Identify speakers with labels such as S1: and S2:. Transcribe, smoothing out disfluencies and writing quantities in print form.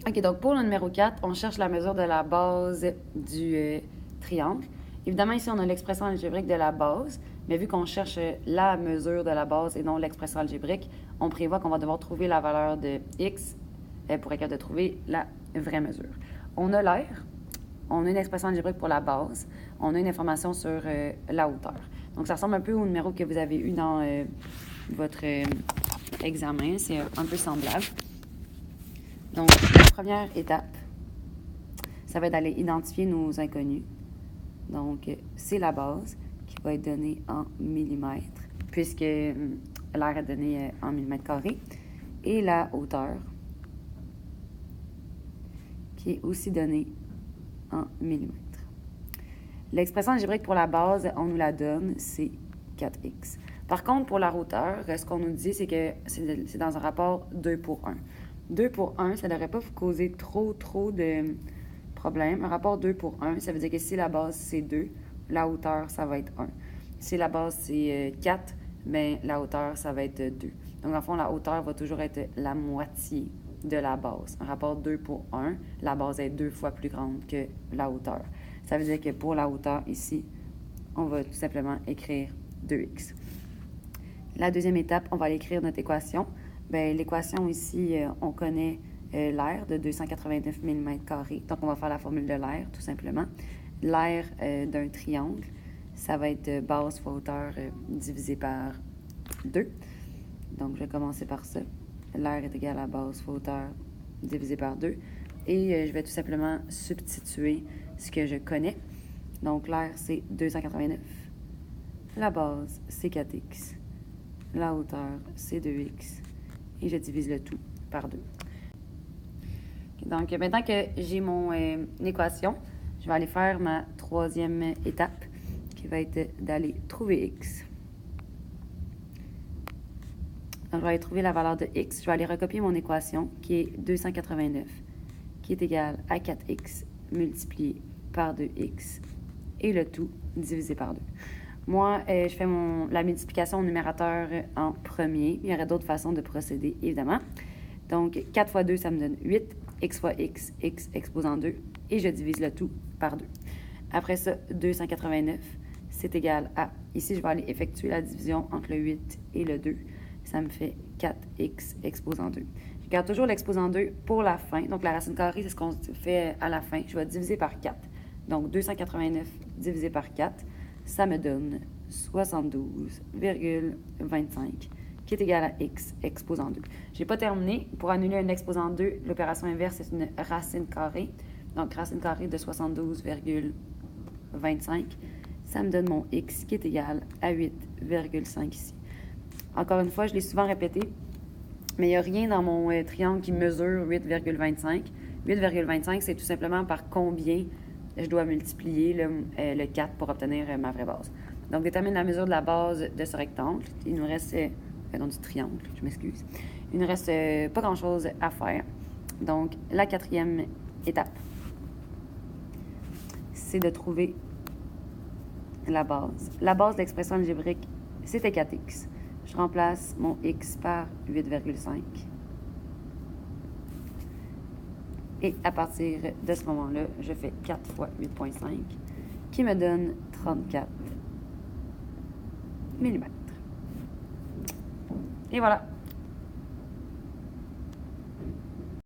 S1: OK, donc pour le numéro 4, on cherche la mesure de la base du triangle. Évidemment, ici, on a l'expression algébrique de la base, mais vu qu'on cherche la mesure de la base et non l'expression algébrique, on prévoit qu'on va devoir trouver la valeur de x pour être capable de trouver la vraie mesure. On a l'air, on a une expression algébrique pour la base, on a une information sur la hauteur. Donc, ça ressemble un peu au numéro que vous avez eu dans votre examen. C'est un peu semblable. Donc, la première étape, ça va être d'aller identifier nos inconnus. Donc, c'est la base qui va être donnée en millimètres, puisque l'air est donné en millimètres carrés, et la hauteur, qui est aussi donnée en millimètres. L'expression algébrique pour la base, on nous la donne, c'est 4x. Par contre, pour la hauteur, ce qu'on nous dit, c'est que c'est dans un rapport 2 pour 1. 2 pour 1, ça ne devrait pas vous causer trop de problèmes. Un rapport 2 pour 1, ça veut dire que si la base, c'est 2, la hauteur, ça va être 1. Si la base, c'est 4, bien, la hauteur, ça va être 2. Donc, en fond, la hauteur va toujours être la moitié de la base. Un rapport 2 pour 1, la base est 2 fois plus grande que la hauteur. Ça veut dire que pour la hauteur, ici, on va tout simplement écrire 2x. La deuxième étape, on va aller écrire notre équation. Bien, l'équation ici, on connaît l'air de 289 mm². Donc, on va faire la formule de l'air, tout simplement. L'air d'un triangle, ça va être base fois hauteur divisé par 2. Donc, je vais commencer par ça. L'air est égal à base fois hauteur divisé par 2. Et je vais tout simplement substituer ce que je connais. Donc, l'air, c'est 289. La base, c'est 4x. La hauteur, c'est 2x. Et je divise le tout par 2. Donc, maintenant que j'ai mon équation, je vais aller faire ma troisième étape, qui va être d'aller trouver x. Donc, je vais aller trouver la valeur de x. Je vais aller recopier mon équation, qui est 289, qui est égale à 4x multiplié par 2x, et le tout divisé par 2. Moi, je fais la multiplication au numérateur en premier. Il y aurait d'autres façons de procéder, évidemment. Donc, 4 fois 2, ça me donne 8. X fois x, x exposant 2. Et je divise le tout par 2. Après ça, 289, c'est égal à... Ici, je vais aller effectuer la division entre le 8 et le 2. Ça me fait 4x exposant 2. Je garde toujours l'exposant 2 pour la fin. Donc, la racine carrée, c'est ce qu'on fait à la fin. Je vais diviser par 4. Donc, 289 divisé par 4, ça me donne 72,25, qui est égal à x exposant 2. Je n'ai pas terminé. Pour annuler un exposant 2, l'opération inverse, c'est une racine carrée. Donc, racine carrée de 72,25, ça me donne mon x qui est égal à 8,5 ici. Encore une fois, je l'ai souvent répété, mais il n'y a rien dans mon triangle qui mesure 8,25. 8,25, c'est tout simplement par combien je dois multiplier le 4 pour obtenir ma vraie base. Donc, détermine la mesure de la base de ce rectangle. Il nous reste, non, du triangle, je m'excuse. Il ne reste pas grand-chose à faire. Donc, la quatrième étape, c'est de trouver la base. La base de l'expression algébrique, c'était 4x. Je remplace mon x par 8,5. Et à partir de ce moment-là, je fais 4 fois 8,5, qui me donne 34 mm. Et voilà.